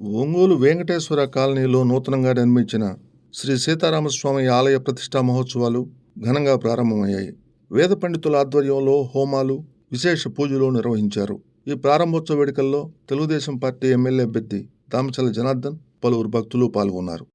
ఒంగోలు వెంకటేశ్వర కాలనీలో నూతనంగా నిర్మించిన శ్రీ సీతారామస్వామి ఆలయ ప్రతిష్టా మహోత్సవాలు ఘనంగా ప్రారంభమయ్యాయి. వేద పండితుల ఆధ్వర్యంలో హోమాలు, విశేష పూజలు నిర్వహించారు. ఈ ప్రారంభోత్సవ వేడుకల్లో తెలుగుదేశం పార్టీ ఎమ్మెల్యే అభ్యర్థి దామచల జనార్దన్, పలువురు భక్తులు పాల్గొన్నారు.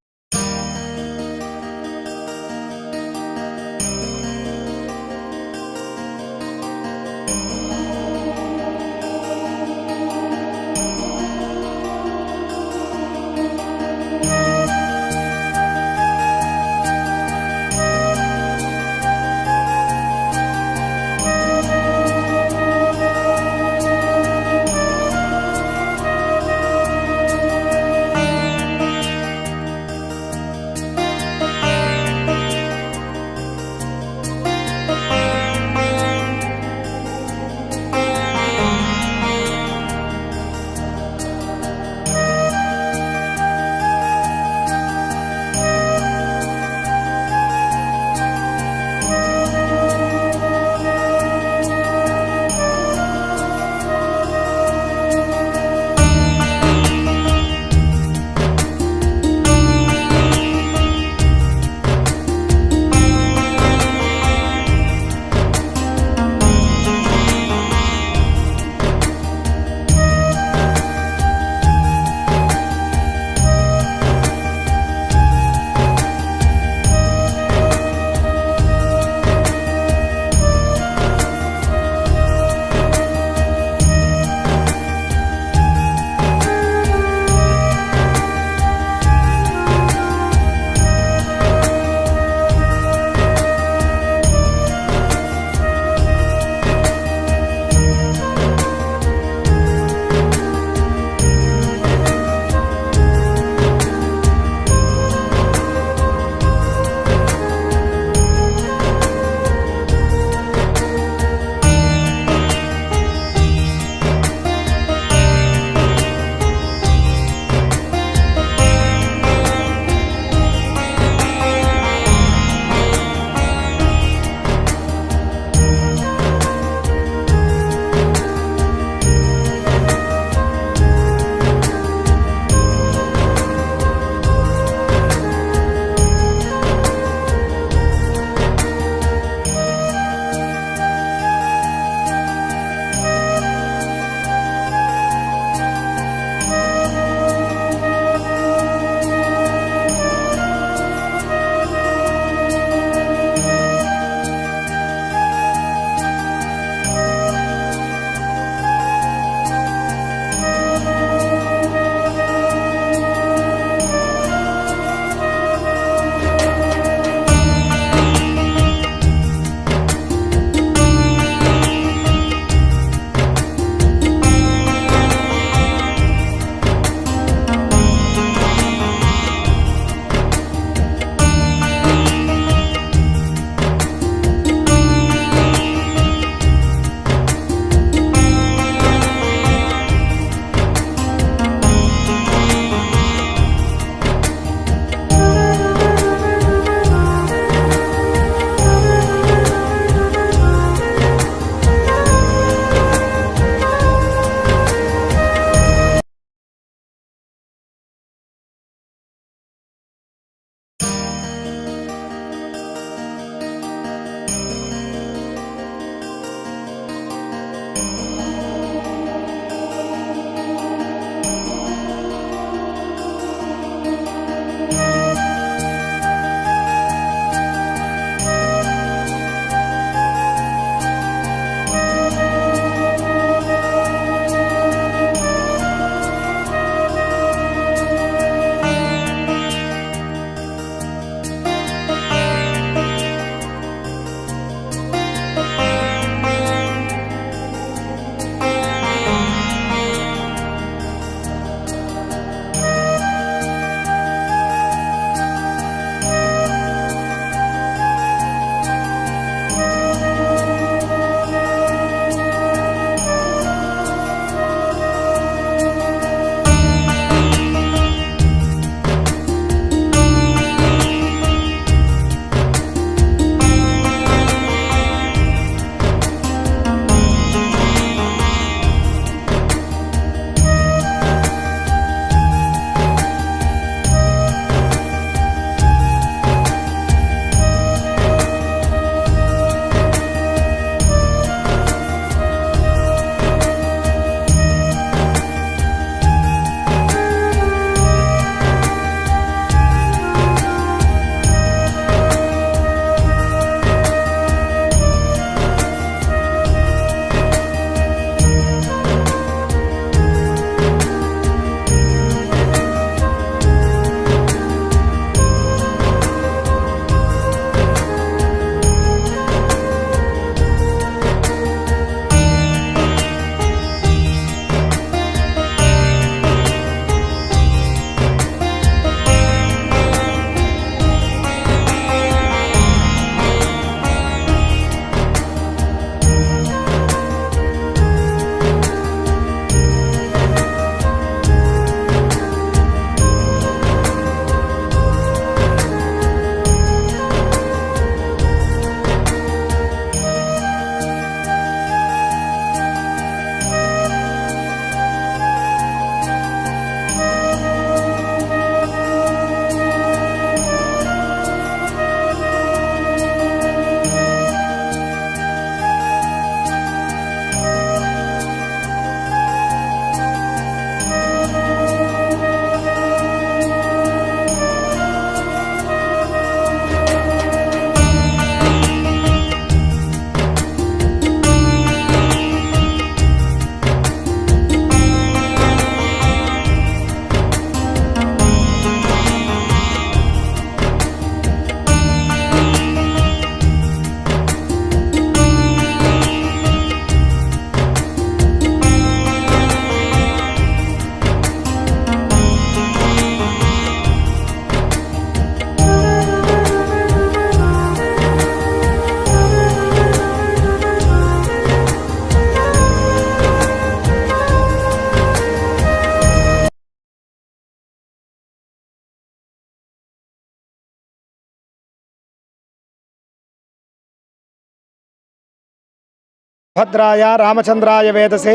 భద్రాయ రామచంద్రాయ వేదసే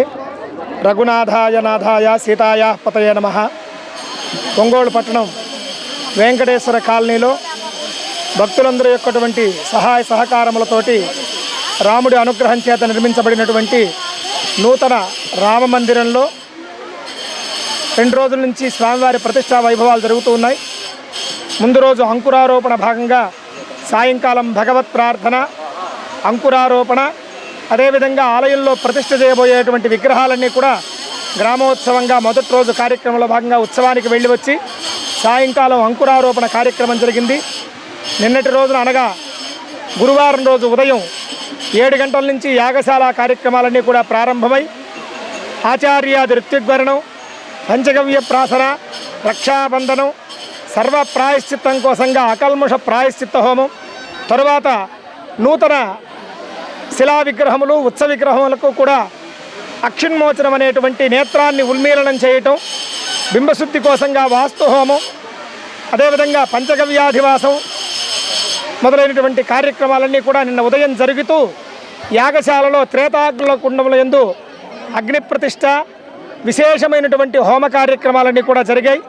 రఘునాథాయ నాథాయ సీతాయ పతయే నమః. ఒంగోలు పట్టణం వెంకటేశ్వర కాలనీలో భక్తులందరూ యొక్కటువంటి సహాయ సహకారములతోటి రాముడి అనుగ్రహం చేత నిర్మించబడినటువంటి నూతన రామ మందిరంలో 2 రోజుల నుంచి స్వామివారి ప్రతిష్టా వైభవాలు జరుగుతూ ఉన్నాయి. ముందు రోజు అంకురారోపణ భాగంగా సాయంకాలం భగవత్ ప్రార్థన, అంకురారోపణ, అదేవిధంగా ఆలయంలో ప్రతిష్ఠ చేయబోయేటువంటి విగ్రహాలన్నీ కూడా గ్రామోత్సవంగా మొదటి రోజు కార్యక్రమంలో భాగంగా ఉత్సవానికి వెళ్ళి వచ్చి సాయంకాలం అంకురారోపణ కార్యక్రమం జరిగింది. నిన్నటి రోజున అనగా గురువారం రోజు ఉదయం 7 గంటల నుంచి యాగశాల కార్యక్రమాలన్నీ కూడా ప్రారంభమై ఆచార్యాది ఋత్విగ్వరణం, పంచగవ్య ప్రాసన, రక్షాబంధనం, సర్వ ప్రాయశ్చిత్తం కోసంగా అకల్ముష ప్రాయశ్చిత్త హోమం, తరువాత నూతన శిలా విగ్రహములు, ఉత్సవ విగ్రహములకు కూడా అక్షిన్మోచనం అనేటువంటి నేత్రాన్ని ఉన్మీలనం చేయటం, బింబశుద్ధి కోసంగా వాస్తు హోమం, అదేవిధంగా పంచగవ్యాధివాసం మొదలైనటువంటి కార్యక్రమాలన్నీ కూడా నిన్న ఉదయం జరుగుతూ యాగశాలలో త్రేతాగ్నుల కుండముల యందు అగ్ని ప్రతిష్ట, విశేషమైనటువంటి హోమ కార్యక్రమాలన్నీ కూడా జరిగాయి.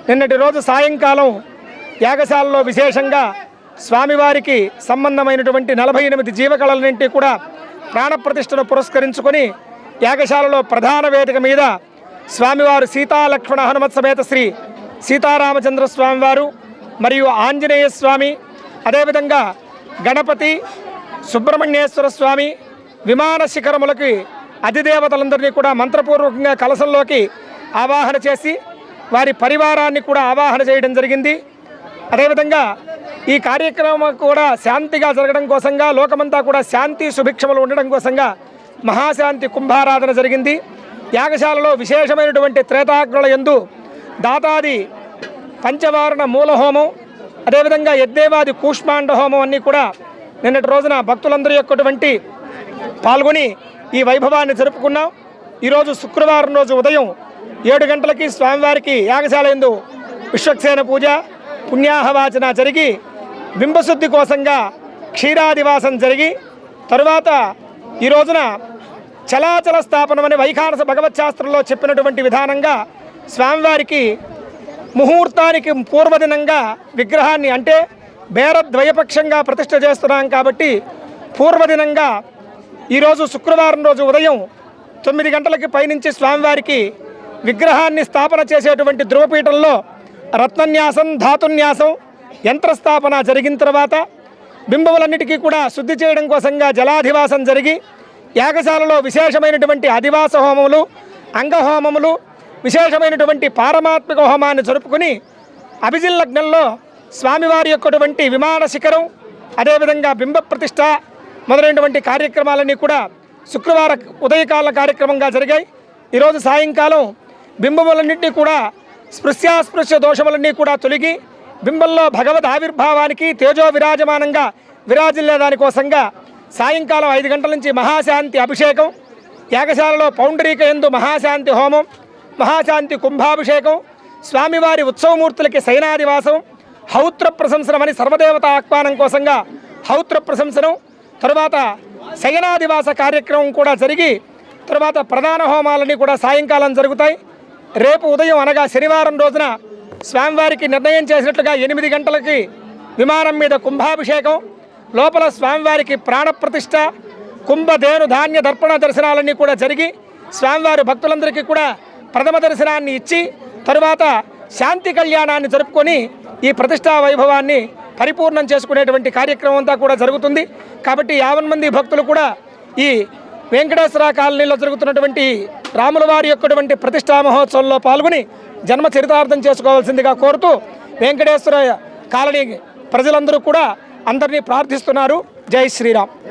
నిన్నటి రోజు సాయంకాలం యాగశాలలో విశేషంగా స్వామివారికి సంబంధమైనటువంటి 48 జీవకళలన్నింటి కూడా ప్రాణప్రతిష్ఠను పురస్కరించుకొని యాగశాలలో ప్రధాన వేదిక మీద స్వామివారు సీతాలక్ష్మణ హనుమత్ సమేత శ్రీ సీతారామచంద్ర స్వామివారు మరియు ఆంజనేయ స్వామి, అదేవిధంగా గణపతి, సుబ్రహ్మణ్యేశ్వర స్వామి, విమాన శిఖరములకి అధిదేవతలందరినీ కూడా మంత్రపూర్వకంగా కలశంలోకి ఆవాహన చేసి వారి పరివారాన్ని కూడా ఆవాహన చేయడం జరిగింది. అదేవిధంగా ఈ కార్యక్రమం కూడా శాంతిగా జరగడం కోసంగా, లోకమంతా కూడా శాంతి సుభిక్షములు ఉండడం కోసంగా మహాశాంతి కుంభారాధన జరిగింది. యాగశాలలో విశేషమైనటువంటి త్రేతాగ్నుల యందు దాతాది పంచవారణ మూలహోమం, అదేవిధంగా యజ్ఞేవాది కూష్మాండ హోమం అన్నీ కూడా నిన్నటి రోజున భక్తులందరూ యొక్కటువంటి పాల్గొని ఈ వైభవాన్ని జరుపుకున్నాం. ఈరోజు శుక్రవారం రోజు ఉదయం 7 గంటలకి స్వామివారికి యాగశాల యందు విశ్వక్సేన పూజ, పుణ్యాహవాచన జరిగి బింబశుద్ధి కోసంగా క్షీరాదివాసం జరిగి తరువాత ఈ రోజున చలాచల స్థాపనమని వైఖానస భగవత్శాస్త్రంలో చెప్పినటువంటి విధానంగా స్వామివారికి ముహూర్తానికి పూర్వదినంగా విగ్రహాన్ని, అంటే బేరద్వయపక్షంగా ప్రతిష్ఠ చేస్తున్నాం కాబట్టి పూర్వదినంగా ఈరోజు శుక్రవారం రోజు ఉదయం 9 గంటలకి పైనుంచి స్వామివారికి విగ్రహాన్ని స్థాపన చేసేటువంటి ధ్రువపీఠంలో రత్నన్యాసం, ధాతున్యాసం, యంత్రస్థాపన జరిగిన తర్వాత బింబములన్నిటికీ కూడా శుద్ధి చేయడం కోసంగా జలాధివాసం జరిగి యాగశాలలో విశేషమైనటువంటి అధివాస హోమములు, అంగహోమములు, విశేషమైనటువంటి పారమాత్మిక హోమాన్ని జరుపుకుని అభిజిల్లగ్నంలో స్వామివారి యొక్కటువంటి విమాన శిఖరం, అదేవిధంగా బింబ ప్రతిష్ట మొదలైనటువంటి కార్యక్రమాలన్నీ కూడా శుక్రవారం ఉదయకాల కార్యక్రమంగా జరిగాయి. ఈరోజు సాయంకాలం బింబములన్నింటినీ కూడా స్పృశ్యాస్పృశ్య దోషములన్నీ కూడా తొలగి బింబంలో భగవద్ ఆవిర్భావానికి తేజో విరాజమానంగా విరాజిల్లే దానికోసంగా సాయంకాలం 5 గంటల నుంచి మహాశాంతి అభిషేకం, యాగశాలలో పౌండరీక యందు మహాశాంతి హోమం, మహాశాంతి కుంభాభిషేకం, స్వామివారి ఉత్సవమూర్తులకి శయనాదివాసం, హౌత్ర ప్రశంసనమని సర్వదేవత ఆహ్వానం కోసంగా హౌత్ర ప్రశంసనం, తరువాత శయనాదివాస కార్యక్రమం కూడా జరిగి తరువాత ప్రధాన హోమాలన్నీ కూడా సాయంకాలం జరుగుతాయి. రేపు ఉదయం అనగా శనివారం రోజున స్వామివారికి నిర్ణయం చేసినట్లుగా 8 గంటలకి విమానం మీద కుంభాభిషేకం, లోపల స్వామివారికి ప్రాణప్రతిష్ఠ, కుంభధేను ధాన్య దర్పణ దర్శనాలన్నీ కూడా జరిగి స్వామివారి భక్తులందరికీ కూడా ప్రథమ దర్శనాన్ని ఇచ్చి తరువాత శాంతి కళ్యాణాన్ని జరుపుకొని ఈ ప్రతిష్టా వైభవాన్ని పరిపూర్ణం చేసుకునేటువంటి కార్యక్రమం అంతా కూడా జరుగుతుంది. కాబట్టి 50 మంది భక్తులు కూడా ఈ వెంకటేశ్వర కాలనీలో జరుగుతున్నటువంటి రాముల వారి యొక్కటువంటి ప్రతిష్టా మహోత్సవంలో పాల్గొని జన్మ చరితార్థం చేసుకోవాల్సిందిగా కోరుతూ వెంకటేశ్వర కాలనీ ప్రజలందరూ కూడా అందరినీ ప్రార్థిస్తున్నారు. జై శ్రీరామ్.